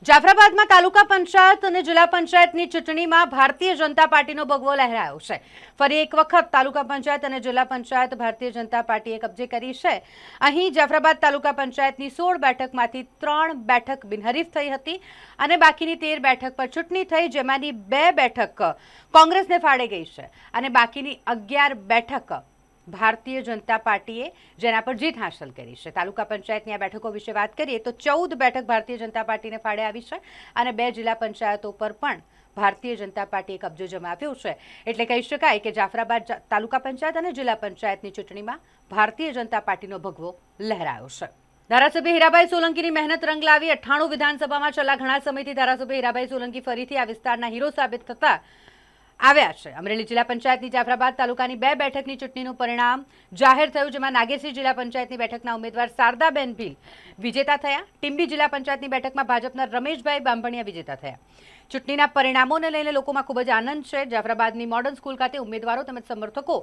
જાફરાબાદમાં તાલુકા પંચાયત અને જિલ્લા પંચાયતની ચૂંટણીમાં ભારતીય જનતા પાર્ટીનો ભગવો લહેરાયો છે। ફરી એક વખત તાલુકા પંચાયત અને જિલ્લા પંચાયત ભારતીય જનતા પાર્ટીએ કબજે કરી છે। અહીં જાફરાબાદ તાલુકા પંચાયતની 16 બેઠકમાંથી 3 બેઠક બિનહરીફ થઈ હતી અને બાકીની 13 બેઠક પર ચૂંટણી થઈ, જેમાંની 2 બેઠક કોંગ્રેસને ફાળે ગઈ છે અને બાકીની 11 બેઠક ભારતીય જનતા પાર્ટીએ જેના પર જીત હાંસલ કરી છે। તાલુકા પંચાયતની આ બેઠકો વિશે વાત કરીએ તો 14 બેઠક ભારતીય જનતા પાર્ટીને ફાળે આવી છે અને 2 જિલ્લા પંચાયતો પર પણ ભારતીય જનતા પાર્ટીએ કબજો જમાવ્યો છે। એટલે કહી શકાય કે જાફરાબાદ તાલુકા પંચાયત અને જિલ્લા પંચાયતની ચૂંટણીમાં ભારતીય જનતા પાર્ટીનો ભગવો લહેરાયો છે। ધારાસભ્ય હીરાભાઈ સોલંકીની મહેનત રંગ લાવી 98 વિધાનસભામાં છેલ્લા ઘણા સમયથી ધારાસભ્ય હીરાભાઈ સોલંકી ફરીથી આ વિસ્તારના હીરો સાબિત થતા આવ્યા છે। અમરેલી જિલ્લા પંચાયતની જાફરાબાદ તાલુકાની 2 બેઠકની ચૂંટણીનું પરિણામ જાહેર થયું, જેમાં નાગેસી જિલ્લા પંચાયતની બેઠકના ઉમેદવાર શારદાબેન ભીલ વિજેતા થયા। ટીંબી જિલ્લા પંચાયતની બેઠકમાં ભાજપના રમેશભાઈ બાંભણિયા વિજેતા થયા। ચૂંટણીના પરિણામોને લઈને લોકોમાં ખૂબ જ આનંદ છે। જાફરાબાદની મોડર્ન સ્કૂલ ખાતે ઉમેદવારો તેમજ સમર્થકો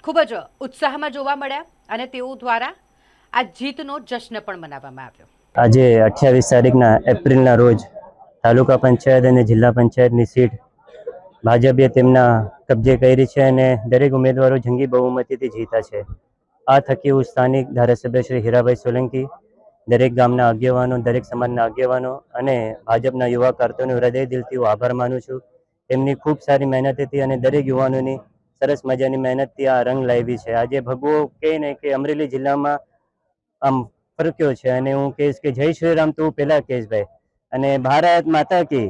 ખૂબ જ ઉત્સાહમાં જોવા મળ્યા અને તેઓ દ્વારા આ જીતનો જશ્ન પણ મનાવવામાં આવ્યો। આજે 28 તારીખના એપ્રિલના રોજ તાલુકા પંચાયત અને જિલ્લા પંચાયતની સીટ ભાજપે તેમના કબજે કરી છે અને દરેક ઉમેદવારો જંગી બહુમતીથી જીતા છે। આ થકી હું સ્થાનિક ધારાસભ્ય શ્રી હીરાભાઈ સોલંકી, દરેક ગામના આગેવાનો, દરેક સમાજના આગેવાનો અને ભાજપના યુવા કાર્યકર્તાઓનો હૃદય દિલથી હું આભાર માનું છું। એમની ખૂબ સારી મહેનત હતી અને દરેક યુવાનોની સરસ મજાની મહેનતથી આ રંગ લાવી છે। આજે ભગવો કહીને કે અમરેલી જિલ્લામાં આમ ફરક્યો છે અને હું કહીશ કે જય શ્રી રામ તો પહેલા કહીશ ભાઈ, અને ભારત માતા કી।